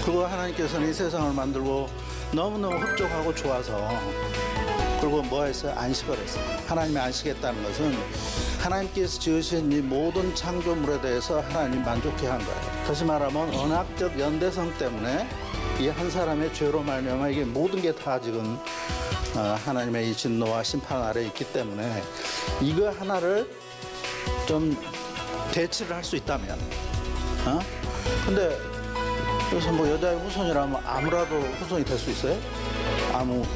그리고 하나님께서는 이 세상을 만들고 너무너무 흡족하고 좋아서 그리고 뭐 했어요? 안식을 했어요. 하나님이 안식했다는 것은 하나님께서 지으신 이 모든 창조물에 대해서 하나님이 만족해 한 거예요. 다시 말하면 언약적 연대성 때문에 이 한 사람의 죄로 말미암아 이게 모든 게 다 지금 하나님의 이 진노와 심판 아래 있기 때문에 이거 하나를 좀 대치를 할 수 있다면 근데 그래서 뭐 여자의 후손이라면 아무라도 후손이 될 수 있어요?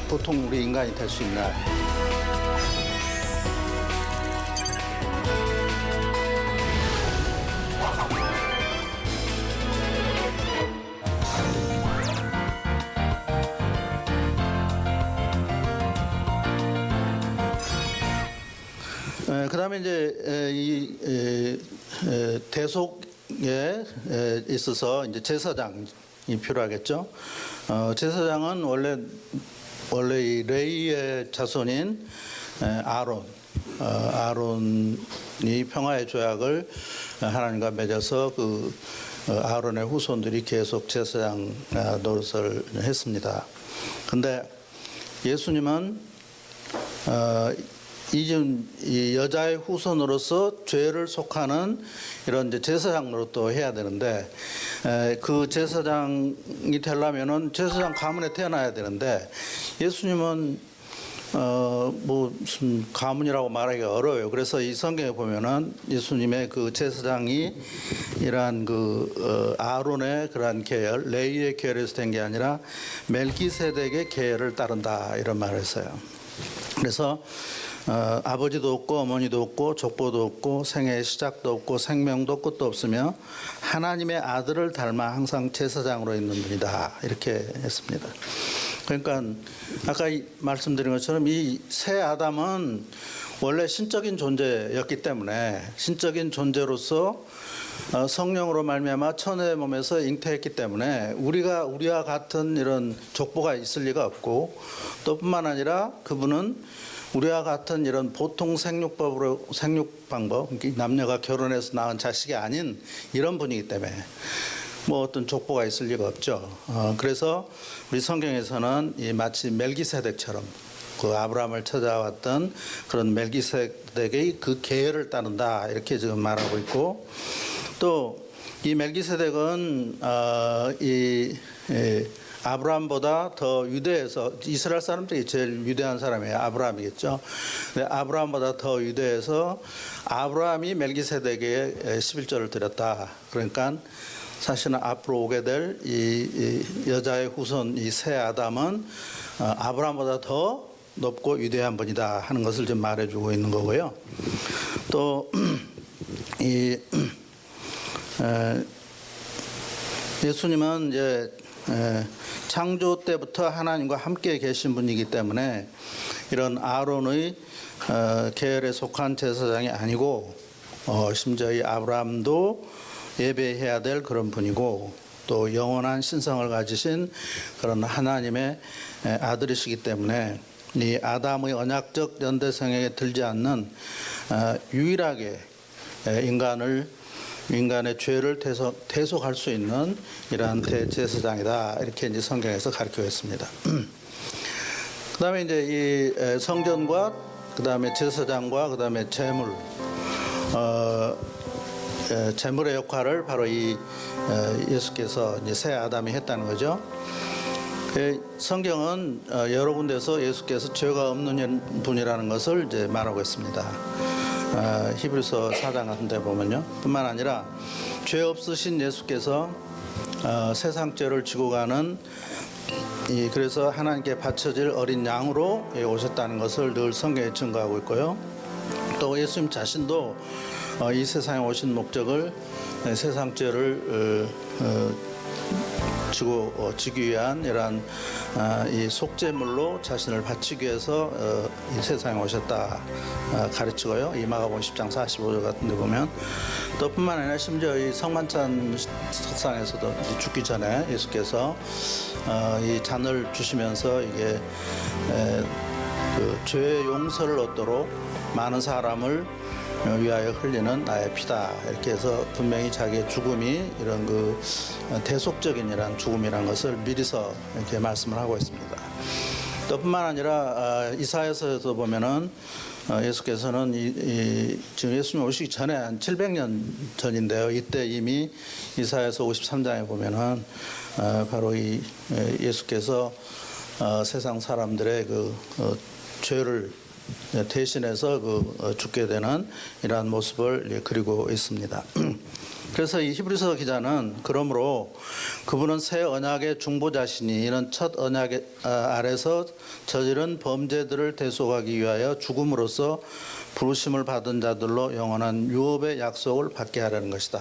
보통 우리 인간이 될 수 있나요? 그 다음에 이제 이 대속에 있어서 이제 제사장이 필요하겠죠. 제사장은 원래 이 레위의 자손인 아론이 평화의 조약을 하나님과 맺어서 그 아론의 후손들이 계속 제사장 노릇을 했습니다. 근데 예수님은 이 여자의 후손으로서 죄를 속하는 이런 이제 제사장 노릇도 해야 되는데 그 제사장이 되려면은 제사장 가문에 태어나야 되는데 예수님은 뭐 무슨 가문이라고 말하기가 어려워요. 그래서 이 성경에 보면은 예수님의 그 제사장이 이러한 그 아론의 그러한 계열, 레위의 계열에서 된 게 아니라 멜기세덱의 계열을 따른다 이런 말을 했어요. 그래서 아버지도 없고 어머니도 없고 족보도 없고 생애의 시작도 없고 생명도 끝도 없으며 하나님의 아들을 닮아 항상 제사장으로 있는 분이다 이렇게 했습니다. 그러니까 아까 말씀드린 것처럼 이 새 아담은 원래 신적인 존재였기 때문에 신적인 존재로서 성령으로 말미암아 천의 몸에서 잉태했기 때문에 우리와 같은 이런 족보가 있을 리가 없고 또 뿐만 아니라 그분은 우리와 같은 이런 보통 생육 방법, 남녀가 결혼해서 낳은 자식이 아닌 이런 분이기 때문에 뭐 어떤 족보가 있을 리가 없죠. 그래서 우리 성경에서는 이 마치 멜기세덱처럼 그 아브라함을 찾아왔던 그런 멜기세덱의 그 계열을 따른다 이렇게 지금 말하고 있고 또 이 멜기세덱은 아브라함보다 더 유대해서 이스라엘 사람들이 제일 위대한 사람이에요. 아브라함이겠죠. 근데 아브라함보다 더 유대해서 아브라함이 멜기세덱에게 11조를 드렸다. 그러니까 사실은 앞으로 오게 될 이 여자의 후손 이 새 아담은 아브라함보다 더 높고 위대한 분이다 하는 것을 좀 말해주고 있는 거고요. 또 이 예수님은 이제 창조 때부터 하나님과 함께 계신 분이기 때문에 이런 아론의 계열에 속한 제사장이 아니고 심지어 이 아브라함도 예배해야 될 그런 분이고 또 영원한 신성을 가지신 그런 하나님의 아들이시기 때문에 이 아담의 언약적 연대성에 들지 않는 유일하게 인간의 죄를 대속할 수 있는 이러한 대제사장이다 이렇게 이제 성경에서 가르치고 있습니다. 그다음에 이제 이 성전과 그다음에 제사장과 그다음에 제물의 역할을 바로 이 예수께서 이제 새 아담이 했다는 거죠. 성경은 여러 군데서 예수께서 죄가 없는 분이라는 것을 이제 말하고 있습니다. 히브리서 4장 같은 데 보면요. 뿐만 아니라 죄 없으신 예수께서 세상 죄를 지고 가는 그래서 하나님께 바쳐질 어린 양으로 오셨다는 것을 늘 성경에 증거하고 있고요. 또 예수님 자신도 이 세상에 오신 목적을 세상 죄를 지기 위한 이러한 이 속죄물로 자신을 바치기 위해서 이 세상에 오셨다 가르치고요. 이 마가복음 10장 45절 같은 데 보면 또 뿐만 아니라 심지어 이 성만찬 석상에서도 죽기 전에 예수께서 이 잔을 주시면서 이게 그 죄의 용서를 얻도록 많은 사람을 위하여 흘리는 나의 피다. 이렇게 해서 분명히 자기의 죽음이 이런 그 대속적인 이런 죽음이라는 것을 미리서 이렇게 말씀을 하고 있습니다. 또 뿐만 아니라 이사야서에서 보면은 예수께서는 지금 예수님 오시기 전에 한 700년 전인데요. 이때 이미 이사야서 53장에 보면은 바로 이 예수께서 세상 사람들의 그 죄를 대신해서 죽게 되는 이러한 모습을 그리고 있습니다. 그래서 이 히브리서 기자는 그러므로 그분은 새 언약의 중보자시니 이는 첫 언약 아래서 저지른 범죄들을 대속하기 위하여 죽음으로써 부르심을 받은 자들로 영원한 유업의 약속을 받게 하려는 것이다.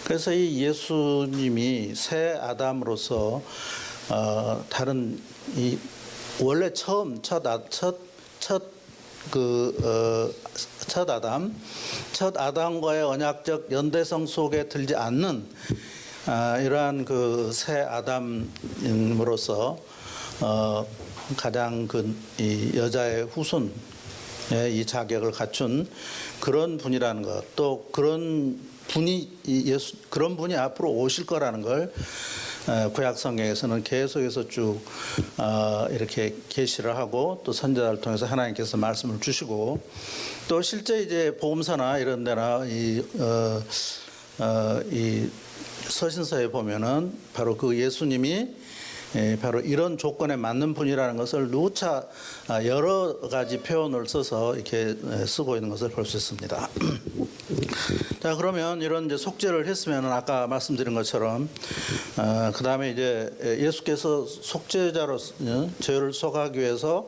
그래서 이 예수님이 새 아담으로서 다른 이 원래 처음 첫 아담과의 언약적 연대성 속에 들지 않는 이러한 그 새 아담으로서 가장 이 여자의 후손의 이 자격을 갖춘 그런 분이라는 것, 또 그런 분이 앞으로 오실 거라는 걸 구약 성경에서는 계속해서 쭉 이렇게 계시를 하고 또 선지자를 통해서 하나님께서 말씀을 주시고 또 실제 이제 복음서나 이런 데나 이 서신서에 보면은 바로 그 예수님이 바로 이런 조건에 맞는 분이라는 것을 누차 여러 가지 표현을 써서 이렇게 쓰고 있는 것을 볼 수 있습니다. 자, 그러면 이런 이제 속죄를 했으면 아까 말씀드린 것처럼 그 다음에 이제 예수께서 속죄자로 죄를 속하기 위해서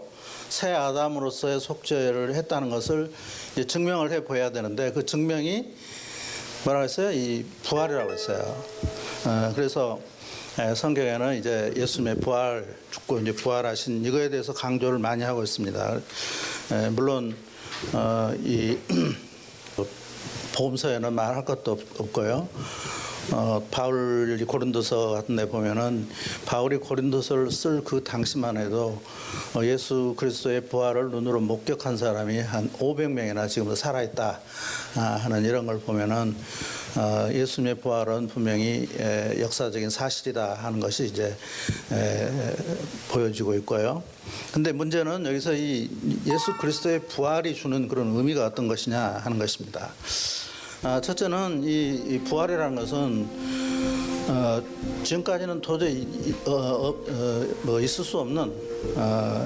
새 아담으로서의 속죄를 했다는 것을 이제 증명을 해 보여야 되는데 그 증명이 뭐라고 했어요? 이 부활이라고 했어요. 그래서 성경에는 이제 예수님의 부활, 죽고 이제 부활하신 이거에 대해서 강조를 많이 하고 있습니다. 물론 이 복음서에는 말할 것도 없고요. 바울이 고린도서 같은 데 보면은 바울이 고린도서를 쓸 그 당시만 해도 예수 그리스도의 부활을 눈으로 목격한 사람이 한 500명이나 지금도 살아있다 하는 이런 걸 보면은 예수님의 부활은 분명히 역사적인 사실이다 하는 것이 이제 보여지고 있고요. 근데 문제는 여기서 이 예수 그리스도의 부활이 주는 그런 의미가 어떤 것이냐 하는 것입니다. 첫째는 이 부활이라는 것은 지금까지는 도저히 뭐 있을 수 없는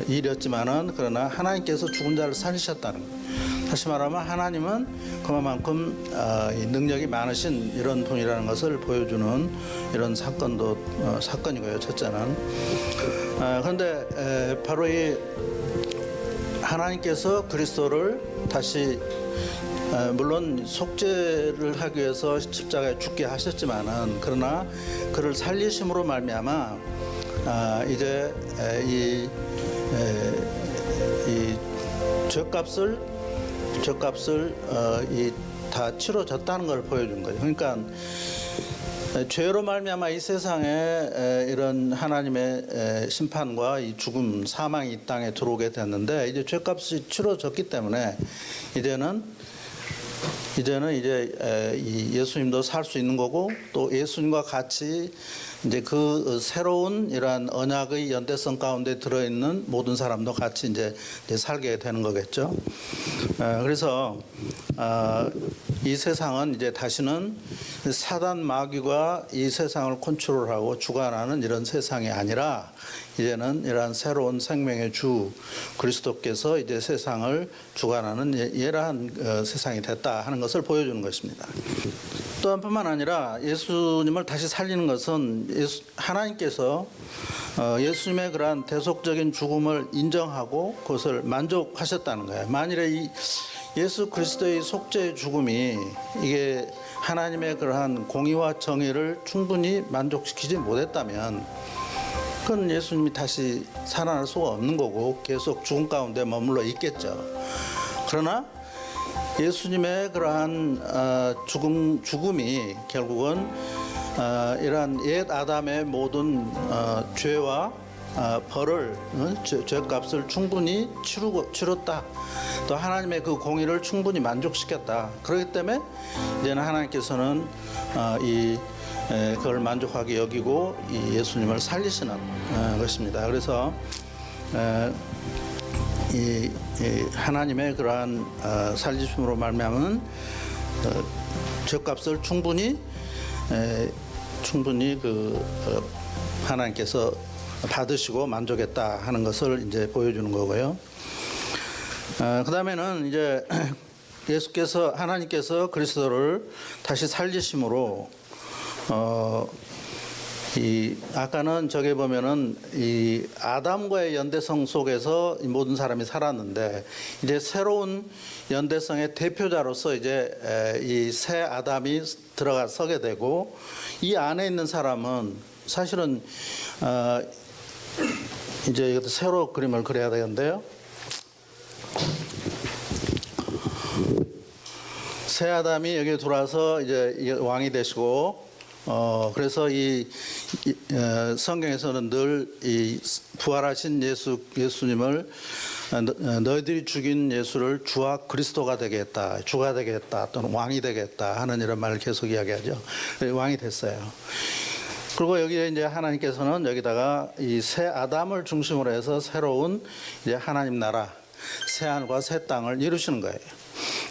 일이었지만은 그러나 하나님께서 죽은 자를 살리셨다는 것. 다시 말하면 하나님은 그만큼 능력이 많으신 이런 분이라는 것을 보여주는 이런 사건이고요. 첫째는 그런데 바로 이 하나님께서 그리스도를 다시 물론 속죄를 하기 위해서 십자가에 죽게 하셨지만은 그러나 그를 살리심으로 말미암아 이제 이 죄값을 다 치러졌다는 걸 보여준 거예요. 그러니까 죄로 말미암아 이 세상에 이런 하나님의 심판과 이 죽음, 사망이 이 땅에 들어오게 됐는데 이제 죄값이 치러졌기 때문에 이제는 이제 이 예수님도 살 수 있는 거고 또 예수님과 같이 이제 그 새로운 이러한 언약의 연대성 가운데 들어있는 모든 사람도 같이 이제 살게 되는 거겠죠. 그래서 이 세상은 이제 다시는 사단 마귀가 이 세상을 컨트롤하고 주관하는 이런 세상이 아니라 이제는 이러한 새로운 생명의 주 그리스도께서 이제 세상을 주관하는 이러한 세상이 됐다 하는 것을 보여주는 것입니다. 또한 뿐만 아니라 예수님을 다시 살리는 것은 하나님께서 예수님의 그러한 대속적인 죽음을 인정하고 그것을 만족하셨다는 거예요. 만일에 이 예수 그리스도의 속죄의 죽음이 이게 하나님의 그러한 공의와 정의를 충분히 만족시키지 못했다면 그건 예수님이 다시 살아날 수가 없는 거고 계속 죽음 가운데 머물러 있겠죠. 그러나 예수님의 그러한 죽음이 결국은 이러한 옛 아담의 모든 죄와 벌을 죄값을 충분히 치렀다. 또 하나님의 그 공의를 충분히 만족시켰다. 그렇기 때문에 이제는 하나님께서는 그걸 만족하게 여기고 이 예수님을 살리시는 것입니다. 그래서 이 하나님의 그러한 살리심으로 말미암은 죄값을 충분히 하나님께서 받으시고 만족했다 하는 것을 이제 보여주는 거고요. 그 다음에는 이제 하나님께서 그리스도를 다시 살리심으로 아까는 저기 보면은 이 아담과의 연대성 속에서 이 모든 사람이 살았는데 이제 새로운 연대성의 대표자로서 이제 이 새 아담이 들어가 서게 되고 이 안에 있는 사람은 사실은 이제 이것도 새로 그림을 그려야 되는데요. 새 아담이 여기 들어와서 이제 왕이 되시고 그래서 성경에서는 늘 이 부활하신 예수님을 너희들이 죽인 예수를 주와 그리스도가 되겠다, 주가 되겠다, 또는 왕이 되겠다 하는 이런 말을 계속 이야기하죠. 왕이 됐어요. 그리고 여기에 이제 하나님께서는 여기다가 이 새 아담을 중심으로 해서 새로운 이제 하나님 나라, 새 하늘과 새 땅을 이루시는 거예요.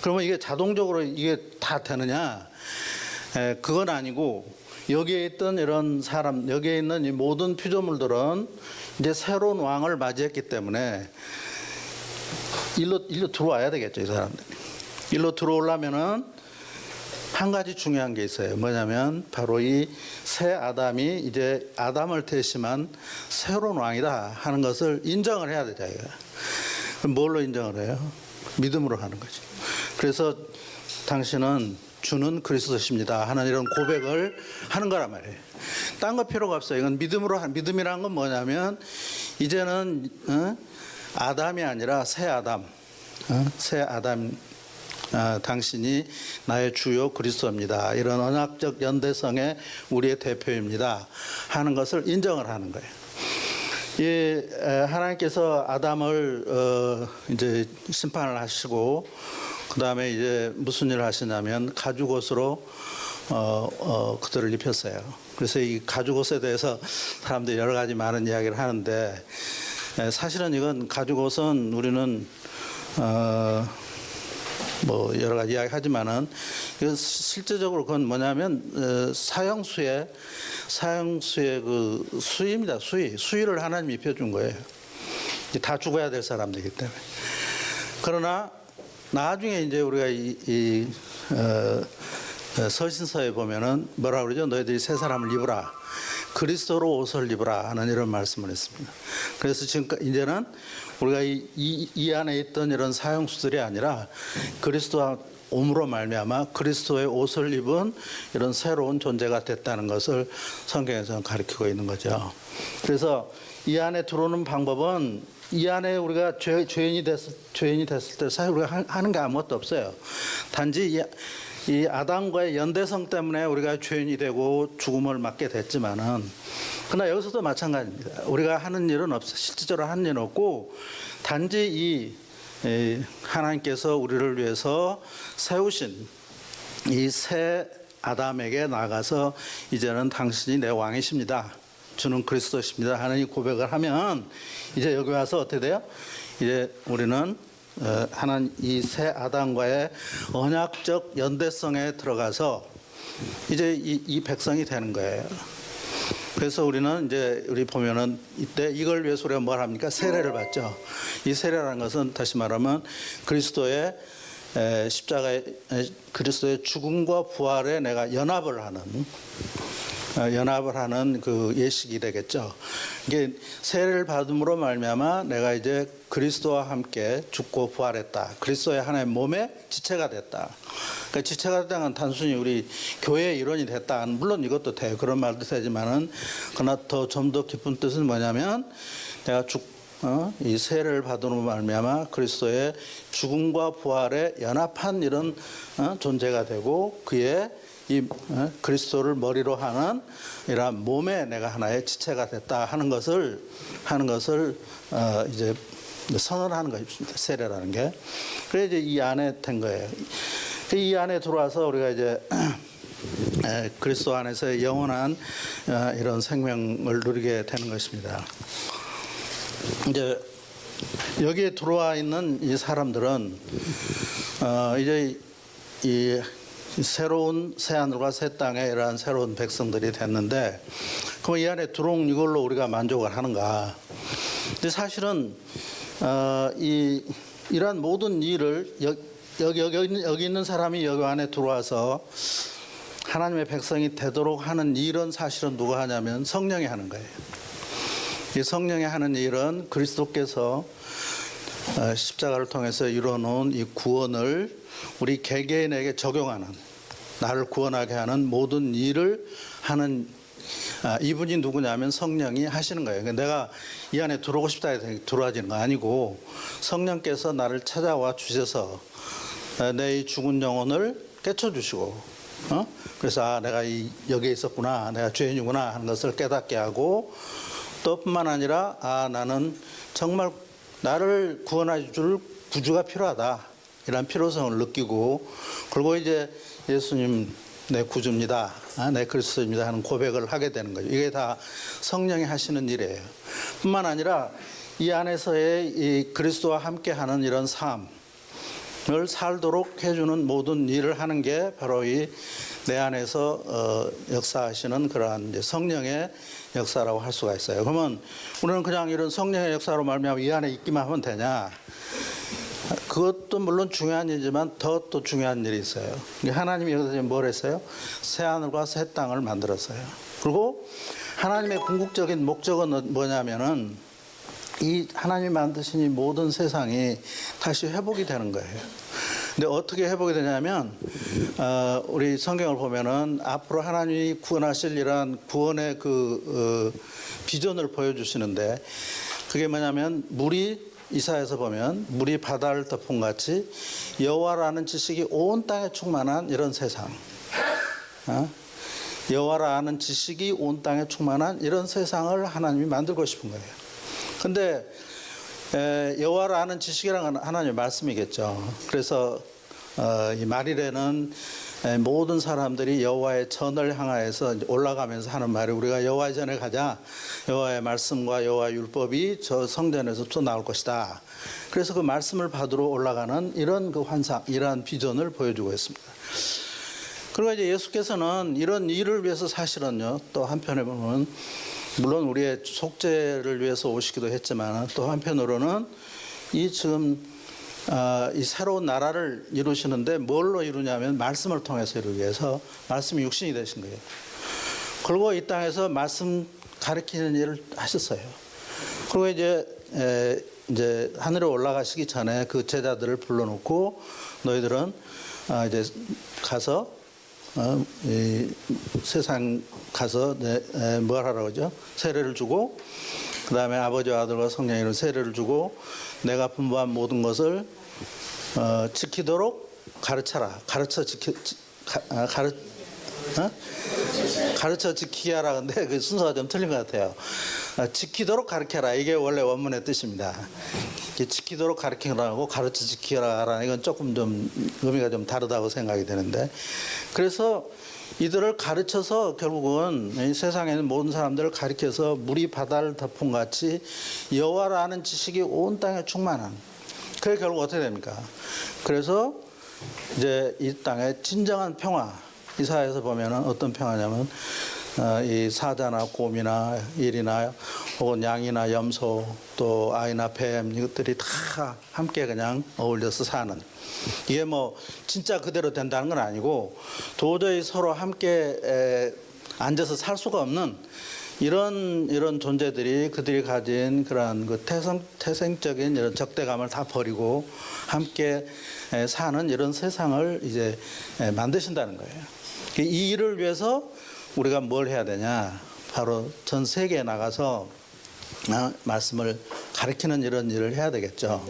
그러면 이게 자동적으로 이게 다 되느냐? 그건 아니고 여기에 있던 이런 사람, 여기에 있는 이 모든 피조물들은 이제 새로운 왕을 맞이했기 때문에 일로 들어와야 되겠죠, 이 사람들이. 일로 들어오려면은 한 가지 중요한 게 있어요. 뭐냐면 바로 이 새 아담이 이제 아담을 대신한 새로운 왕이다 하는 것을 인정을 해야 되죠. 그럼 뭘로 인정을 해요? 믿음으로 하는 거죠. 그래서 당신은 주는 그리스도십니다 하는 이런 고백을 하는 거란 말이에요. 딴 거 필요가 없어요. 이건 믿음이란 건 뭐냐면 이제는 아담이 아니라 새 아담, 새 아담, 당신이 나의 주요 그리스도입니다. 이런 언약적 연대성의 우리의 대표입니다 하는 것을 인정을 하는 거예요. 하나님께서 아담을 이제 심판을 하시고 그 다음에 이제 무슨 일을 하시냐면 가죽옷으로 그들을 입혔어요. 그래서 이 가죽옷에 대해서 사람들이 여러 가지 많은 이야기를 하는데 사실은 이건 가죽옷은 우리는 뭐 여러 가지 이야기 하지만은 이건 실제적으로 그건 뭐냐면 사형수의 그 수위입니다. 수위를 하나님이 입혀준 거예요. 다 죽어야 될 사람들이기 때문에. 그러나 나중에 이제 우리가 서신서에 보면은 뭐라 그러죠? 너희들이 새 사람을 입으라. 그리스도로 옷을 입으라 하는 이런 말씀을 했습니다. 그래서 지금 이제는 우리가 이 안에 있던 이런 사형수들이 아니라 그리스도와 옴으로 말미암아 그리스도의 옷을 입은 이런 새로운 존재가 됐다는 것을 성경에서는 가르치고 있는 거죠. 그래서 이 안에 들어오는 방법은 이 안에 우리가 죄인이 됐을 때 사실 우리가 하는 게 아무것도 없어요. 단지 이 아담과의 연대성 때문에 우리가 죄인이 되고 죽음을 맞게 됐지만은 그러나 여기서도 마찬가지입니다. 우리가 하는 일은 없어요. 실질적으로 하는 일은 없고 단지 이 하나님께서 우리를 위해서 세우신 이 새 아담에게 나가서 이제는 당신이 내 왕이십니다. 주는 그리스도십니다 하는 이 고백을 하면 이제 여기 와서 어떻게 돼요? 이제 우리는 하나님 이 새 아담과의 언약적 연대성에 들어가서 이제 이 백성이 되는 거예요. 그래서 우리는 이제 우리 보면은 이때 이걸 위해서 우리가 뭘 합니까? 세례를 받죠. 이 세례라는 것은 다시 말하면 그리스도의 십자가의 그리스도의 죽음과 부활에 내가 연합을 하는 그 예식이 되겠죠. 이게 세례를 받음으로 말미암아 내가 이제 그리스도와 함께 죽고 부활했다. 그리스도의 하나의 몸의 지체가 됐다. 그러니까 지체가 됐다는 건 단순히 우리 교회의 일원이 됐다. 물론 이것도 돼요. 그런 말도 되지만은 그러나 좀 더 깊은 뜻은 뭐냐면 내가 이 세례를 받음으로 말미암아 그리스도의 죽음과 부활에 연합한 이런 존재가 되고 그의 이 그리스도를 머리로 하는 이러한 몸에 내가 하나의 지체가 됐다 하는 것을 이제 선언하는 것입니다. 세례라는 게. 그래 이제 이 안에 된 거예요. 이 안에 들어와서 우리가 이제 그리스도 안에서 영원한 이런 생명을 누리게 되는 것입니다. 이제 여기에 들어와 있는 이 사람들은 이제 이 새로운 새하늘과 새 땅에 이러한 새로운 백성들이 됐는데 그럼 이 안에 들어온 이걸로 우리가 만족을 하는가? 근데 사실은 이러한 모든 일을 여기 있는 사람이 여기 안에 들어와서 하나님의 백성이 되도록 하는 일은 사실은 누가 하냐면 성령이 하는 거예요. 이 성령이 하는 일은 그리스도께서 십자가를 통해서 이루어놓은 이 구원을 우리 개개인에게 적용하는, 나를 구원하게 하는 모든 일을 하는 이분이 누구냐면 성령이 하시는 거예요. 내가 이 안에 들어오고 싶다 해서 들어와지는 거 아니고 성령께서 나를 찾아와 주셔서 내 이 죽은 영혼을 깨쳐주시고 그래서 내가 여기에 있었구나, 내가 죄인이구나 하는 것을 깨닫게 하고 또 뿐만 아니라 나는 정말 나를 구원해 줄 구주가 필요하다 이런 필요성을 느끼고 그리고 이제 예수님 내 구주입니다, 내 그리스도입니다 하는 고백을 하게 되는 거죠. 이게 다 성령이 하시는 일이에요. 뿐만 아니라 이 안에서의 이 그리스도와 함께하는 이런 삶을 살도록 해주는 모든 일을 하는 게 바로 이 내 안에서 역사하시는 그러한 이제 성령의 역사라고 할 수가 있어요. 그러면 우리는 그냥 이런 성령의 역사로 말미암아 이 안에 있기만 하면 되냐? 그것도 물론 중요한 일이지만 더 또 중요한 일이 있어요. 하나님이 여기서 지금 뭘 했어요? 새하늘과 새 땅을 만들었어요. 그리고 하나님의 궁극적인 목적은 뭐냐면은 이 하나님이 만드신 이 모든 세상이 다시 회복이 되는 거예요. 근데 어떻게 회복이 되냐면 우리 성경을 보면은 앞으로 하나님이 구원하실 이러한 구원의 그 비전을 보여주시는데 그게 뭐냐면 물이 이사야서 보면 물이 바다를 덮은 같이 여호와라는 지식이 온 땅에 충만한 이런 세상. 여호와라는 지식이 온 땅에 충만한 이런 세상을 하나님이 만들고 싶은 거예요. 근데 여호와를 아는 지식이라는 건 하나님의 말씀이겠죠. 그래서 이 말일에는 모든 사람들이 여호와의 전을 향하여서 올라가면서 하는 말이 우리가 여호와의 전에 가자. 여호와의 말씀과 여호와의 율법이 저 성전에서 또 나올 것이다. 그래서 그 말씀을 받으러 올라가는 이런 그 환상, 이러한 비전을 보여주고 있습니다. 그리고 이제 예수께서는 이런 일을 위해서 사실은요, 또 한편에 보면 물론 우리의 속죄를 위해서 오시기도 했지만 또 한편으로는 이 지금 이 새로운 나라를 이루시는데 뭘로 이루냐면 말씀을 통해서 이루기 위해서 말씀이 육신이 되신 거예요. 그리고 이 땅에서 말씀 가르치는 일을 하셨어요. 그리고 이제 하늘에 올라가시기 전에 그 제자들을 불러놓고 너희들은 이제 가서 이 세상 가서 뭘 하라고 하죠? 세례를 주고 그 다음에 아버지와 아들과 성령의 이름 세례를 주고 내가 분부한 모든 것을 지키도록 가르쳐라. 가르쳐 지키게 하라. 근데 그 순서가 좀 틀린 것 같아요. 지키도록 가르쳐라. 이게 원래 원문의 뜻입니다. 지키도록 가르치라고 가르쳐 지키라라는 이건 조금 좀 의미가 좀 다르다고 생각이 되는데 그래서 이들을 가르쳐서 결국은 이 세상에 있는 모든 사람들을 가르쳐서 물이 바다를 덮은 같이 여호와를 아는 지식이 온 땅에 충만한 그게 결국 어떻게 됩니까? 그래서 이제 이 땅에 진정한 평화 이사야에서 보면은 어떤 평화냐면 이 사자나 곰이나 일이나 혹은 양이나 염소 또 아이나 뱀 이것들이 다 함께 그냥 어울려서 사는 이게 뭐 진짜 그대로 된다는 건 아니고 도저히 서로 함께 앉아서 살 수가 없는 이런 존재들이 그들이 가진 그런 그 태생적인 이런 적대감을 다 버리고 함께 사는 이런 세상을 이제 만드신다는 거예요. 이 일을 위해서 우리가 뭘 해야 되냐? 바로 전 세계에 나가서 말씀을 가르치는 이런 일을 해야 되겠죠.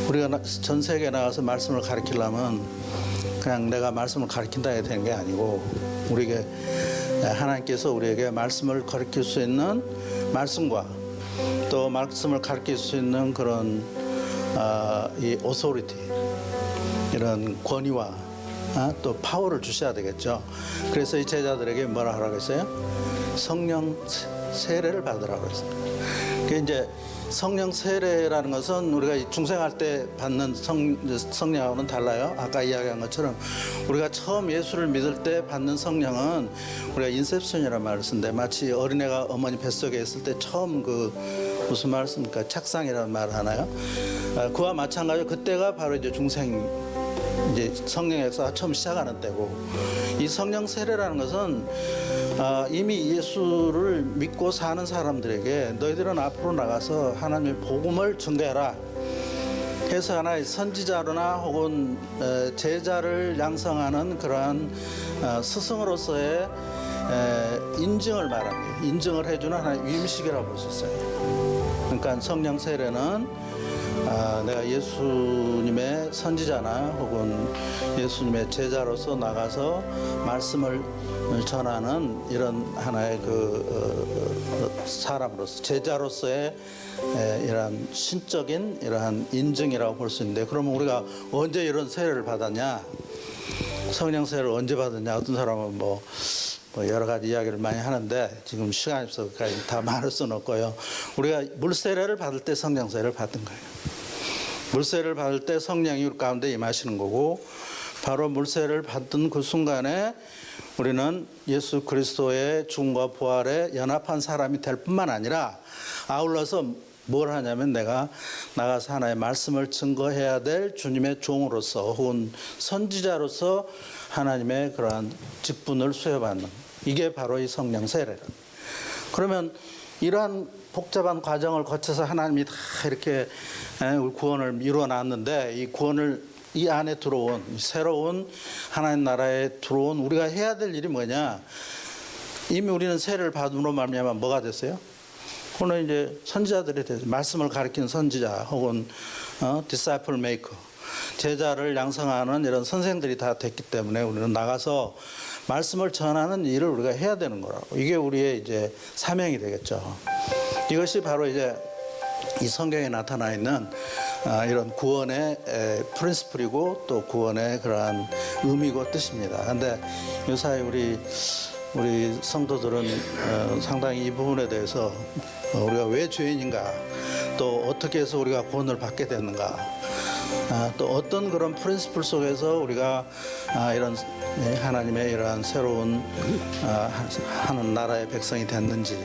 우리가 전 세계에 나가서 말씀을 가르치려면 그냥 내가 말씀을 가르친다 해야 되는 게 아니고 우리에게 하나님께서 우리에게 말씀을 가르칠 수 있는 말씀과 또 말씀을 가르칠 수 있는 그런 이 오소리티 이런 권위와 또 파워를 주셔야 되겠죠. 그래서 이 제자들에게 뭐라 하라고 했어요? 성령 세례를 받으라고 했어요. 그 이제 성령 세례라는 것은 우리가 중생할 때 받는 성령하고는 달라요. 아까 이야기한 것처럼 우리가 처음 예수를 믿을 때 받는 성령은 우리가 인셉션이라는 말을 쓰는데 마치 어린애가 어머니 뱃속에 있을 때 처음 그 무슨 말을 씁니까? 착상이라는 말을 하나요? 그와 마찬가지로 그때가 바로 이제 중생 이제 성령의 역사가 처음 시작하는 때고 이 성령 세례라는 것은 이미 예수를 믿고 사는 사람들에게 너희들은 앞으로 나가서 하나님의 복음을 전개해라 해서 하나의 선지자로나 혹은 제자를 양성하는 그러한 스승으로서의 인증을 말합니다. 인증을 해주는 하나의 위임식이라고 볼 수 있어요. 그러니까 성령 세례는 내가 예수님의 선지자나 혹은 예수님의 제자로서 나가서 말씀을 전하는 이런 하나의 그 사람으로서 제자로서의 이러한 신적인 이러한 인증이라고 볼 수 있는데 그러면 우리가 언제 이런 세례를 받았냐? 성령 세례를 언제 받았냐? 어떤 사람은 뭐 여러 가지 이야기를 많이 하는데 지금 시간이 없어서 다 말할 수는 없고요. 우리가 물세례를 받을 때 성령 세례를 받은 거예요. 물세례를 받을 때 성령이 우리 가운데 임하시는 거고 바로 물세례를 받던 그 순간에 우리는 예수 그리스도의 죽음과 부활에 연합한 사람이 될 뿐만 아니라 아울러서 뭘 하냐면 내가 나가서 하나의 말씀을 증거해야 될 주님의 종으로서 혹은 선지자로서 하나님의 그러한 직분을 수여받는 이게 바로 이 성령 세례라. 그러면 이러한 복잡한 과정을 거쳐서 하나님이 다 이렇게 우리 구원을 이루어놨는데 이 구원을 이 안에 들어온 새로운 하나님 나라에 들어온 우리가 해야 될 일이 뭐냐? 이미 우리는 세례를 받음으로 말미암아 뭐가 됐어요? 오늘 이제 선지자들이 됐어요. 말씀을 가르치는 선지자 혹은 disciple maker 제자를 양성하는 이런 선생들이 다 됐기 때문에 우리는 나가서 말씀을 전하는 일을 우리가 해야 되는 거라고. 이게 우리의 이제 사명이 되겠죠. 이것이 바로 이제 이 성경에 나타나 있는 이런 구원의 프린시플이고 또 구원의 그러한 의미고 뜻입니다. 그런데 요사이 우리 성도들은 상당히 이 부분에 대해서 우리가 왜 죄인인가 또 어떻게 해서 우리가 구원을 받게 됐는가 또 어떤 그런 프린시플 속에서 우리가 이런 하나님의 이러한 새로운 하는 나라의 백성이 됐는지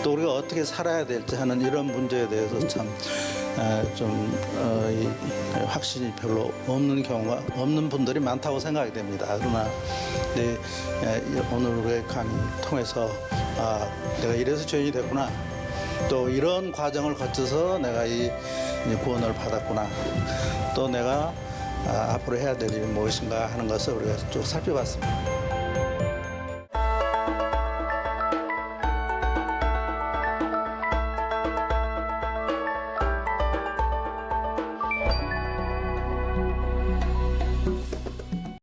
또 우리가 어떻게 살아야 될지 하는 이런 문제에 대해서 참 좀 확신이 별로 없는 분들이 많다고 생각이 됩니다. 그러나 오늘 우리의 강의 통해서 내가 이래서 죄인이 됐구나. 또 이런 과정을 거쳐서 내가 이 구원을 받았구나. 또 내가 앞으로 해야 될 일이 무엇인가 하는 것을 우리가 쭉 살펴봤습니다.